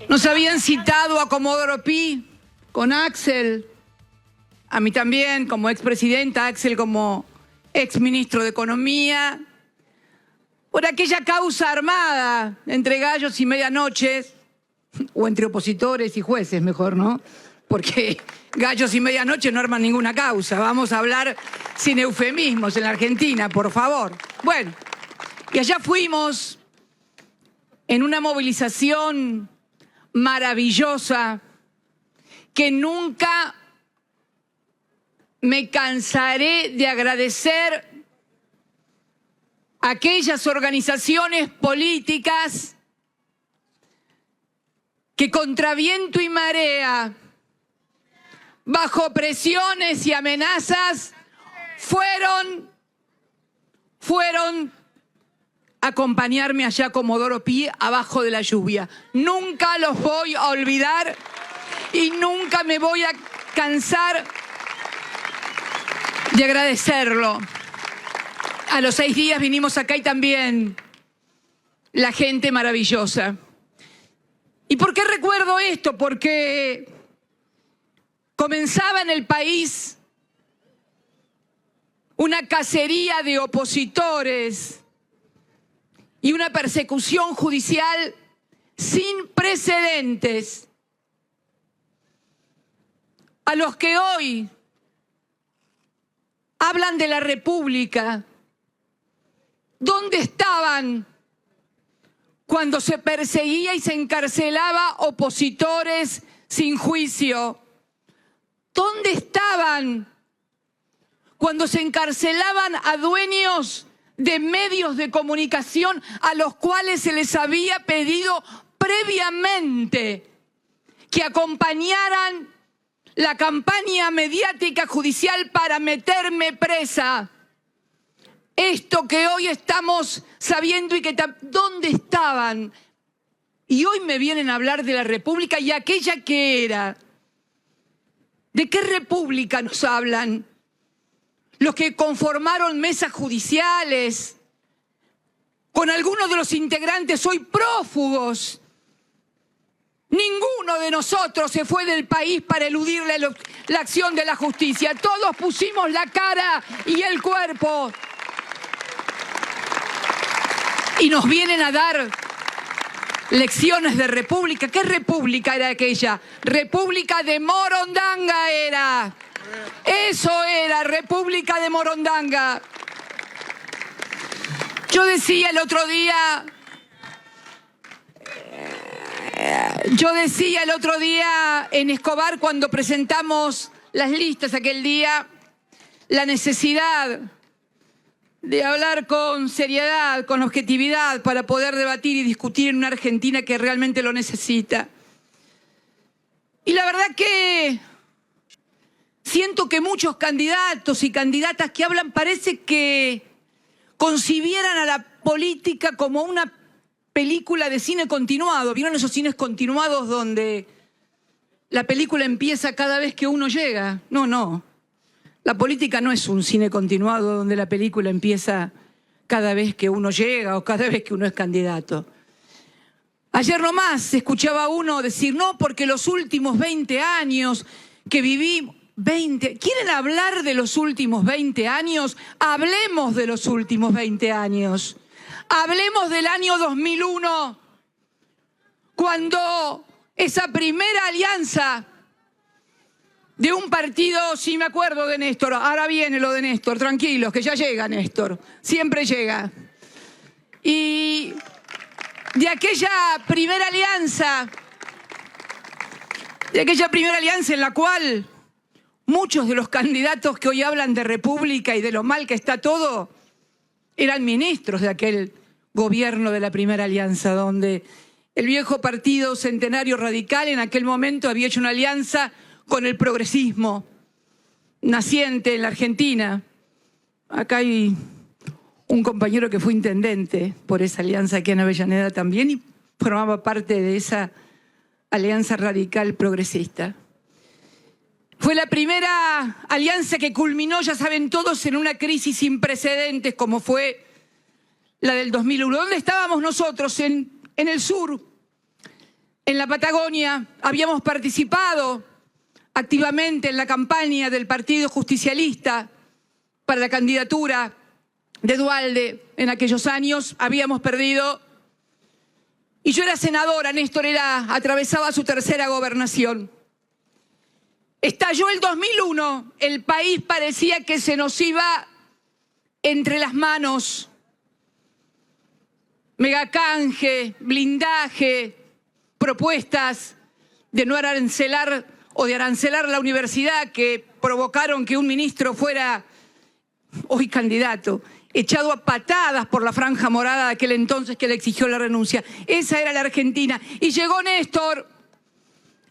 Nos habían citado a Comodoro Pi con Axel, a mí también como expresidenta, Axel como exministro de Economía, por aquella causa armada entre gallos y medianoches, o entre opositores y jueces, mejor, ¿no? Porque gallos y medianoche no arman ninguna causa. Vamos a hablar sin eufemismos en la Argentina, por favor. Bueno, y allá fuimos en una movilización maravillosa que nunca me cansaré de agradecer a aquellas organizaciones políticas que contra viento y marea, bajo presiones y amenazas, fueron a acompañarme allá a Comodoro Pi abajo de la lluvia. Nunca los voy a olvidar y nunca me voy a cansar de agradecerlo. A los 6 días vinimos acá y también la gente maravillosa. ¿Y por qué recuerdo esto? Porque comenzaba en el país una cacería de opositores y una persecución judicial sin precedentes, a los que hoy hablan de la República. ¿Dónde estaban cuando se perseguía y se encarcelaba opositores sin juicio? ¿Dónde estaban cuando se encarcelaban a dueños de medios de comunicación a los cuales se les había pedido previamente que acompañaran la campaña mediática judicial para meterme presa? Esto que hoy estamos sabiendo y que ¿dónde estaban? Y hoy me vienen a hablar de la República y aquella que era. ¿De qué República nos hablan? Los que conformaron mesas judiciales, con algunos de los integrantes hoy prófugos. Ninguno de nosotros se fue del país para eludir la acción de la justicia. Todos pusimos la cara y el cuerpo. Y nos vienen a dar lecciones de república. ¿Qué república era aquella? República de Morondanga era. Eso era, República de Morondanga. Yo decía el otro día en Escobar, cuando presentamos las listas aquel día, la necesidad de hablar con seriedad, con objetividad, para poder debatir y discutir en una Argentina que realmente lo necesita. Y la verdad que siento que muchos candidatos y candidatas que hablan parece que concibieran a la política como una película de cine continuado. ¿Vieron esos cines continuados donde la película empieza cada vez que uno llega? No. La política no es un cine continuado donde la película empieza cada vez que uno llega o cada vez que uno es candidato. Ayer nomás escuchaba a uno decir, no, porque los últimos 20 años que viví, 20, ¿quieren hablar de los últimos 20 años? Hablemos de los últimos 20 años. Hablemos del año 2001, cuando esa primera alianza de un partido, sí me acuerdo de Néstor, ahora viene lo de Néstor, tranquilos, que ya llega Néstor, siempre llega. Y de aquella primera alianza en la cual muchos de los candidatos que hoy hablan de República y de lo mal que está todo, eran ministros de aquel gobierno de la primera alianza, donde el viejo partido Centenario Radical en aquel momento había hecho una alianza con el progresismo naciente en la Argentina. Acá hay un compañero que fue intendente por esa alianza aquí en Avellaneda también y formaba parte de esa alianza radical progresista. Fue la primera alianza que culminó, ya saben todos, en una crisis sin precedentes como fue la del 2001. ¿Dónde estábamos nosotros? En el sur, En la Patagonia habíamos participado activamente en la campaña del Partido Justicialista para la candidatura de Duhalde. En aquellos años habíamos perdido y yo era senadora, Néstor atravesaba su tercera gobernación. Estalló el 2001, el país parecía que se nos iba entre las manos. Megacanje, blindaje, propuestas de no arancelar o de arancelar la universidad que provocaron que un ministro fuera, hoy candidato, echado a patadas por la franja morada de aquel entonces que le exigió la renuncia. Esa era la Argentina. Y llegó Néstor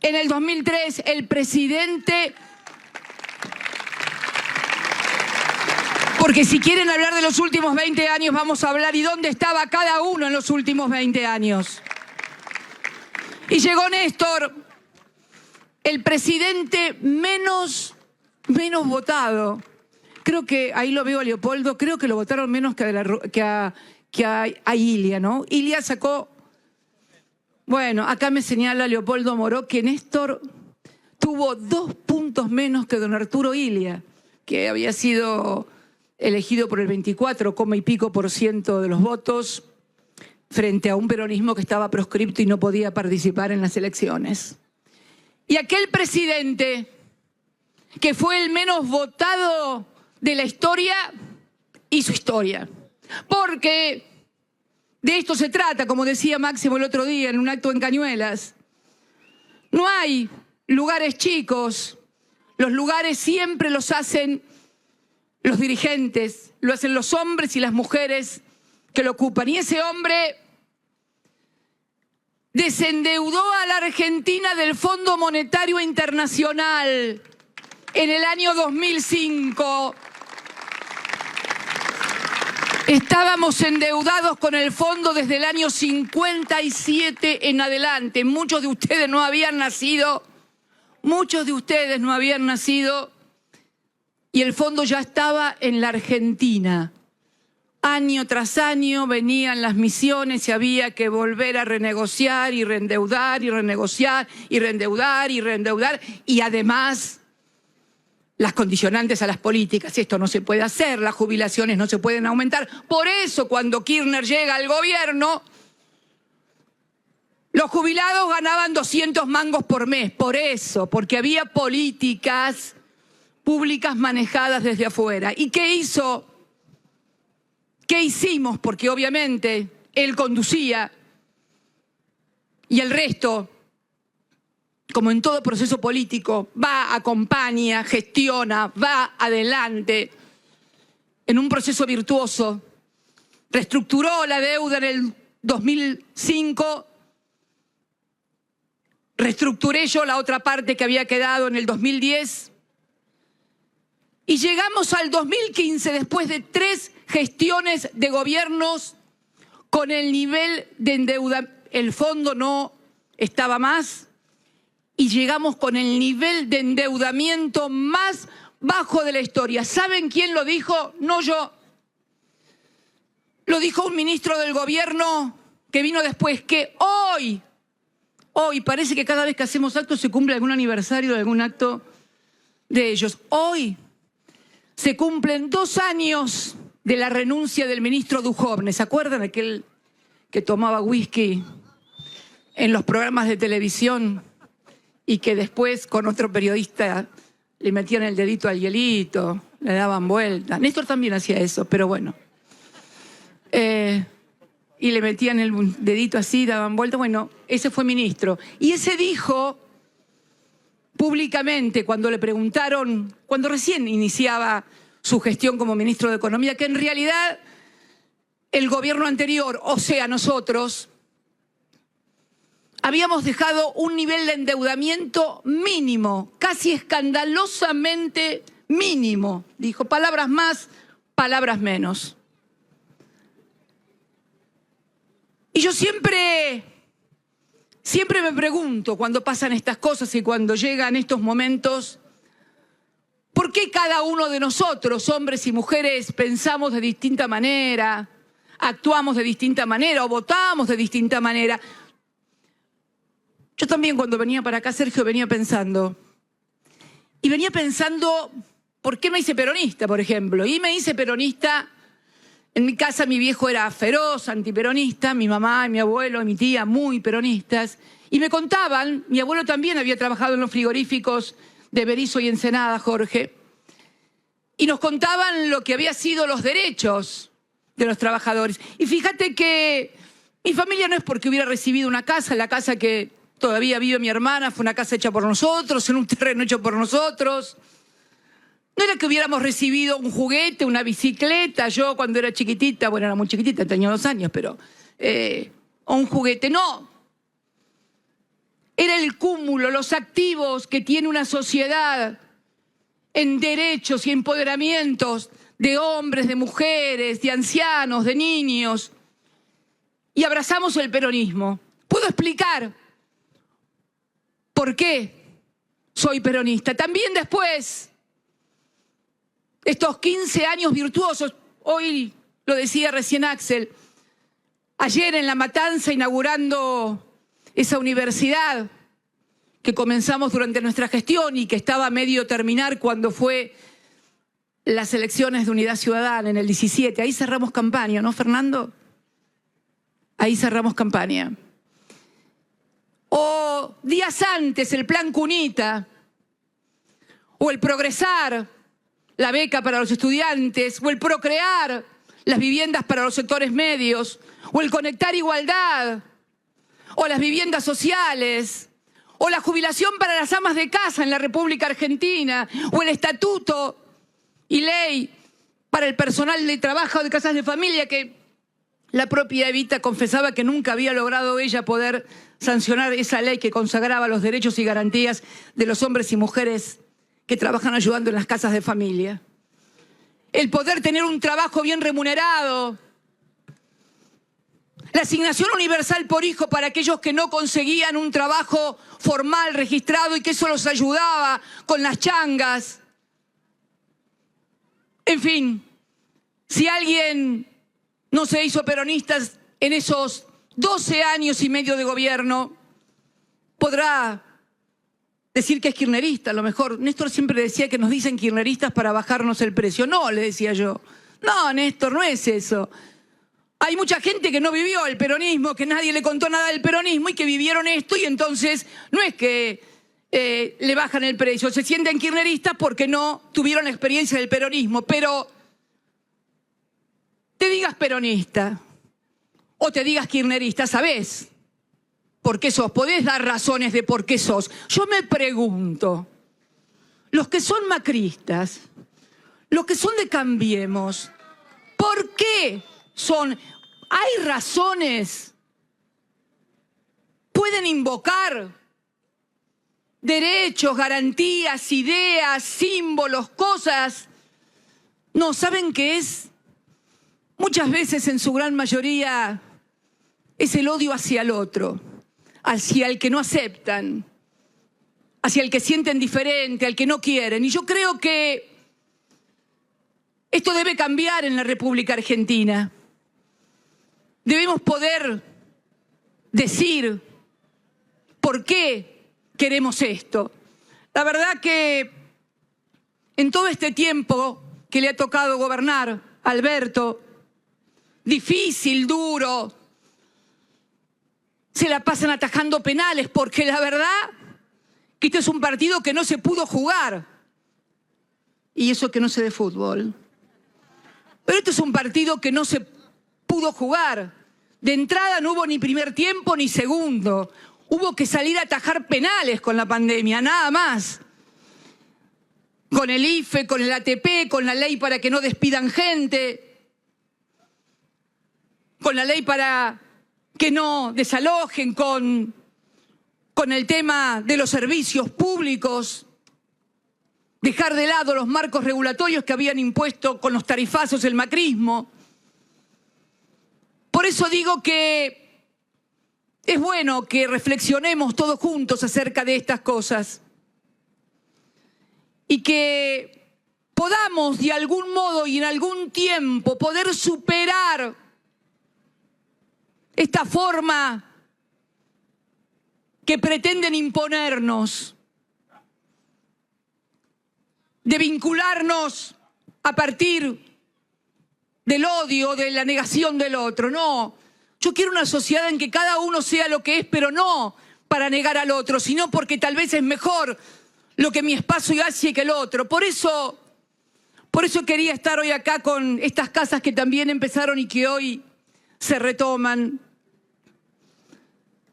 en el 2003, el presidente. Porque si quieren hablar de los últimos 20 años, vamos a hablar y dónde estaba cada uno en los últimos 20 años. Y llegó Néstor, el presidente menos votado. Creo que, ahí lo veo a Leopoldo, creo que lo votaron menos que a Ilia, ¿no? Ilia sacó, bueno, acá me señala Leopoldo Moró que Néstor tuvo 2 puntos menos que don Arturo Ilia, que había sido elegido por el 24, y pico % de los votos, frente a un peronismo que estaba proscripto y no podía participar en las elecciones. Y aquel presidente, que fue el menos votado de la historia, hizo historia. Porque de esto se trata, como decía Máximo el otro día en un acto en Cañuelas. No hay lugares chicos, los lugares siempre los hacen los dirigentes, lo hacen los hombres y las mujeres que lo ocupan. Y ese hombre desendeudó a la Argentina del Fondo Monetario Internacional en el año 2005. Estábamos endeudados con el fondo desde el año 57 en adelante. Muchos de ustedes no habían nacido. Y el fondo ya estaba en la Argentina. Año tras año venían las misiones y había que volver a renegociar y reendeudar y renegociar y reendeudar y reendeudar. Y además, las condicionantes a las políticas. Esto no se puede hacer, las jubilaciones no se pueden aumentar. Por eso, cuando Kirchner llega al gobierno, los jubilados ganaban 200 mangos por mes. Por eso, porque había políticas públicas manejadas desde afuera. ¿Y qué hizo? ¿Qué hicimos? Porque obviamente él conducía y el resto, como en todo proceso político, va, acompaña, gestiona, va adelante en un proceso virtuoso. Reestructuró la deuda en el 2005, reestructuré yo la otra parte que había quedado en el 2010 y llegamos al 2015 después de 3 gestiones de gobiernos con el nivel de endeudamiento. El fondo no estaba más. Y llegamos con el nivel de endeudamiento más bajo de la historia. ¿Saben quién lo dijo? No yo. Lo dijo un ministro del gobierno que vino después, que hoy parece que cada vez que hacemos actos se cumple algún aniversario de algún acto de ellos. Hoy se cumplen 2 años de la renuncia del ministro Duhovne. ¿Se acuerdan? Aquel que tomaba whisky en los programas de televisión y que después con otro periodista le metían el dedito al hielito, le daban vuelta. Néstor también hacía eso, pero bueno. Y le metían el dedito así, daban vuelta. Bueno, ese fue ministro. Y ese dijo públicamente cuando le preguntaron, cuando recién iniciaba su gestión como ministro de Economía, que en realidad el gobierno anterior, o sea, nosotros, habíamos dejado un nivel de endeudamiento mínimo, casi escandalosamente mínimo. Dijo, palabras más, palabras menos. Y yo siempre me pregunto cuando pasan estas cosas y cuando llegan estos momentos, ¿por qué cada uno de nosotros, hombres y mujeres, pensamos de distinta manera, actuamos de distinta manera o votamos de distinta manera? también cuando venía para acá, Sergio, venía pensando. Y venía pensando, ¿por qué me hice peronista, por ejemplo? Y me hice peronista, en mi casa mi viejo era feroz, antiperonista, mi mamá, mi abuelo y mi tía muy peronistas. Y me contaban, mi abuelo también había trabajado en los frigoríficos de Berisso y Ensenada, Jorge, y nos contaban lo que había sido los derechos de los trabajadores. Y fíjate que mi familia no es porque hubiera recibido una casa, la casa que todavía vive mi hermana fue una casa hecha por nosotros, en un terreno hecho por nosotros. No era que hubiéramos recibido un juguete, una bicicleta, yo cuando era chiquitita, bueno, era muy chiquitita, tenía 2 años, pero, o un juguete, no. Era el cúmulo, los activos que tiene una sociedad en derechos y empoderamientos de hombres, de mujeres, de ancianos, de niños. Y abrazamos el peronismo. ¿Puedo explicar por qué soy peronista? También después, estos 15 años virtuosos, hoy lo decía recién Axel, ayer en La Matanza inaugurando esa universidad que comenzamos durante nuestra gestión y que estaba a medio terminar cuando fue las elecciones de Unidad Ciudadana en el 17. Ahí cerramos campaña, ¿no, Fernando? Ahí cerramos campaña. O días antes el Plan Cunita, o el Progresar, la beca para los estudiantes, o el Procrear, las viviendas para los sectores medios, o el Conectar Igualdad, o las viviendas sociales, o la jubilación para las amas de casa en la República Argentina, o el estatuto y ley para el personal de trabajo de casas de familia, que la propia Evita confesaba que nunca había logrado ella poder sancionar esa ley que consagraba los derechos y garantías de los hombres y mujeres que trabajan ayudando en las casas de familia. El poder tener un trabajo bien remunerado, la asignación universal por hijo para aquellos que no conseguían un trabajo formal, registrado, y que eso los ayudaba con las changas. En fin, si alguien no se hizo peronista en esos 12 años y medio de gobierno, podrá decir que es kirchnerista. A lo mejor Néstor siempre decía que nos dicen kirchneristas para bajarnos el precio. No, le decía yo. No, Néstor, no es eso. Hay mucha gente que no vivió el peronismo, que nadie le contó nada del peronismo y que vivieron esto, y entonces no es que le bajan el precio, se sienten kirchneristas porque no tuvieron la experiencia del peronismo. Pero te digas peronista o te digas kirchnerista, ¿sabés por qué sos? Podés dar razones de por qué sos. Yo me pregunto, los que son macristas, los que son de Cambiemos, ¿por qué son? ¿Hay razones? ¿Pueden invocar derechos, garantías, ideas, símbolos, cosas? No, ¿saben qué es? Muchas veces, en su gran mayoría, es el odio hacia el otro, hacia el que no aceptan, hacia el que sienten diferente, al que no quieren. Y yo creo que esto debe cambiar en la República Argentina. Debemos poder decir por qué queremos esto. La verdad que en todo este tiempo que le ha tocado gobernar a Alberto, difícil, duro, se la pasan atajando penales, porque la verdad que este es un partido que no se pudo jugar. Y eso que no sé de fútbol. Pero este es un partido que no se pudo jugar. De entrada no hubo ni primer tiempo ni segundo. Hubo que salir a atajar penales con la pandemia, nada más. Con el IFE, con el ATP, con la ley para que no despidan gente, con la ley para que no desalojen, con el tema de los servicios públicos, dejar de lado los marcos regulatorios que habían impuesto con los tarifazos el macrismo. Por eso digo que es bueno que reflexionemos todos juntos acerca de estas cosas y que podamos de algún modo y en algún tiempo poder superar esta forma que pretenden imponernos, de vincularnos a partir del odio, de la negación del otro. No, yo quiero una sociedad en que cada uno sea lo que es, pero no para negar al otro, sino porque tal vez es mejor lo que mi espacio hace que el otro. Por eso quería estar hoy acá con estas casas que también empezaron y que hoy se retoman.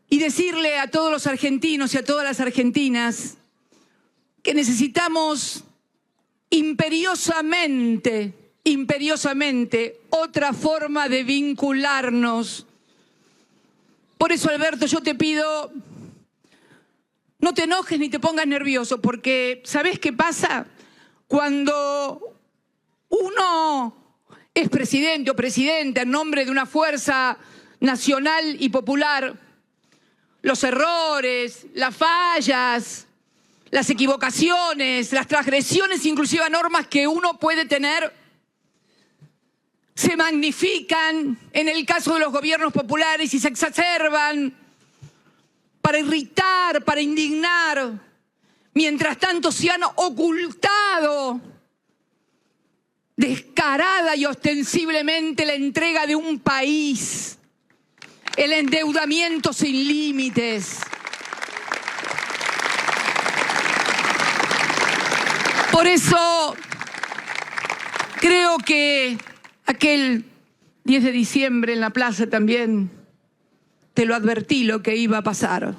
Y decirle a todos los argentinos y a todas las argentinas que necesitamos imperiosamente otra forma de vincularnos. Por eso, Alberto, yo te pido, no te enojes ni te pongas nervioso, porque ¿sabés qué pasa? Cuando uno es presidente o presidenta en nombre de una fuerza nacional y popular, los errores, las fallas, las equivocaciones, las transgresiones inclusive a normas que uno puede tener, se magnifican en el caso de los gobiernos populares y se exacerban para irritar, para indignar. Mientras tanto se han ocultado descarada y ostensiblemente la entrega de un país, el endeudamiento sin límites. Por eso creo que aquel 10 de diciembre en la plaza también te lo advertí lo que iba a pasar.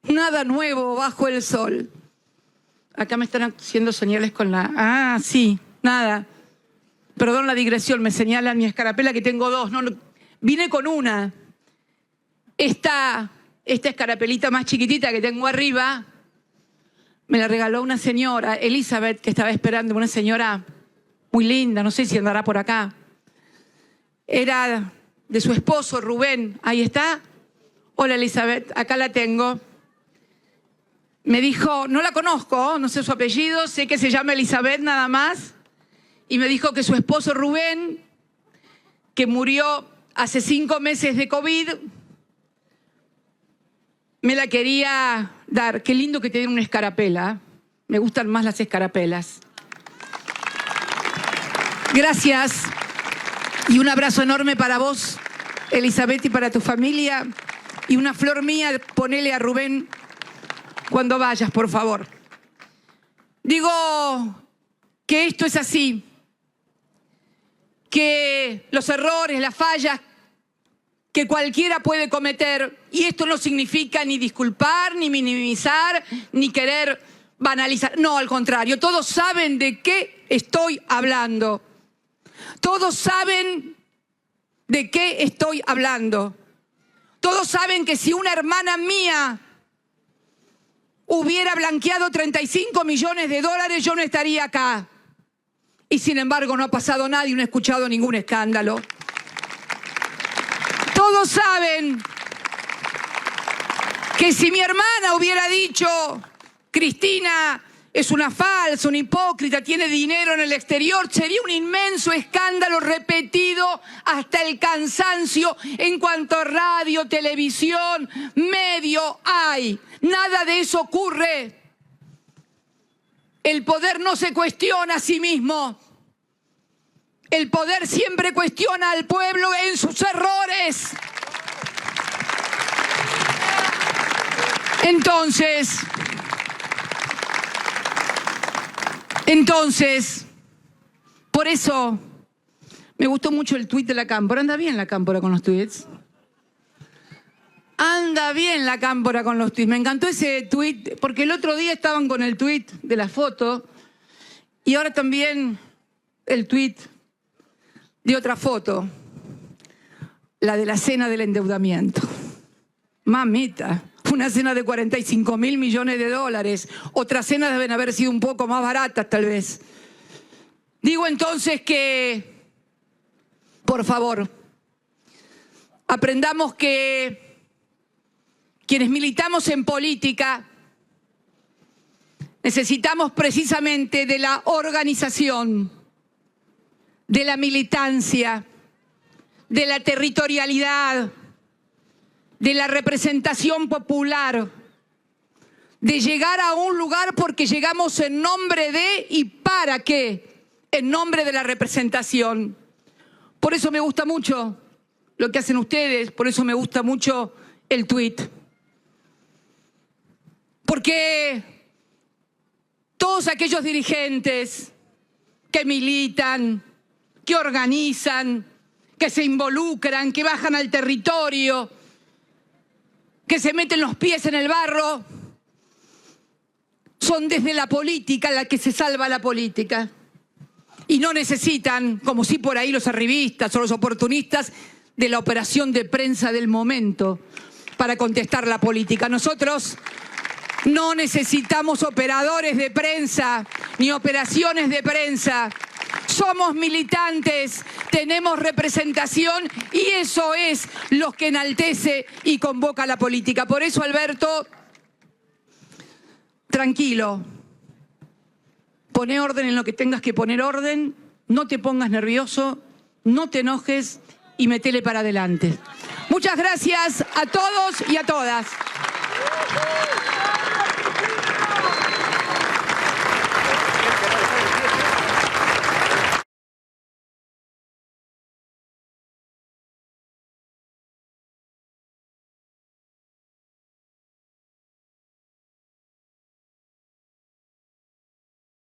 Nada nuevo bajo el sol. Acá me están haciendo señales con la... Ah, sí, nada. Perdón la digresión, me señalan mi escarapela que tengo dos. No, vine con una. Esta escarapelita más chiquitita que tengo arriba me la regaló una señora, Elizabeth, que estaba esperando, una señora muy linda, no sé si andará por acá. Era de su esposo, Rubén. Ahí está. Hola, Elizabeth, acá la tengo. Me dijo, no la conozco, no sé su apellido, sé que se llama Elizabeth nada más. Y me dijo que su esposo Rubén, que murió hace 5 meses de COVID, me la quería dar. Qué lindo que te den una escarapela. Me gustan más las escarapelas. Gracias. Y un abrazo enorme para vos, Elizabeth, y para tu familia. Y una flor mía, ponele a Rubén cuando vayas, por favor. Digo que esto es así. Que los errores, las fallas que cualquiera puede cometer, y esto no significa ni disculpar, ni minimizar, ni querer banalizar. No, al contrario, todos saben de qué estoy hablando. Todos saben de qué estoy hablando. Todos saben que si una hermana mía hubiera blanqueado 35 millones de dólares, yo no estaría acá. Y sin embargo no ha pasado nada y no he escuchado ningún escándalo. Todos saben que si mi hermana hubiera dicho, Cristina es una falsa, una hipócrita, tiene dinero en el exterior, sería un inmenso escándalo repetido hasta el cansancio en cuanto a radio, televisión, medio hay. Nada de eso ocurre. El poder no se cuestiona a sí mismo. El poder siempre cuestiona al pueblo en sus errores. Entonces, por eso me gustó mucho el tuit de la Cámpora. Anda bien la Cámpora con los tuits. Anda bien la Cámpora con los tuits. Me encantó ese tuit, porque el otro día estaban con el tuit de la foto y ahora también el tuit de otra foto, la de la cena del endeudamiento. Mamita, una cena de 45.000 millones de dólares. Otras cenas deben haber sido un poco más baratas, tal vez. Digo entonces que, por favor, aprendamos que quienes militamos en política necesitamos precisamente de la organización, de la militancia, de la territorialidad de la representación popular, de llegar a un lugar porque llegamos en nombre de y para qué, en nombre de la representación. Por eso me gusta mucho lo que hacen ustedes, por eso me gusta mucho el tuit. Porque todos aquellos dirigentes que militan, que organizan, que se involucran, que bajan al territorio, que se meten los pies en el barro, son desde la política la que se salva la política. Y no necesitan, como si por ahí los arribistas o los oportunistas, de la operación de prensa del momento para contestar la política. Nosotros no necesitamos operadores de prensa ni operaciones de prensa. Somos militantes, tenemos representación y eso es lo que enaltece y convoca a la política. Por eso, Alberto, tranquilo, poné orden en lo que tengas que poner orden, no te pongas nervioso, no te enojes y metele para adelante. Muchas gracias a todos y a todas.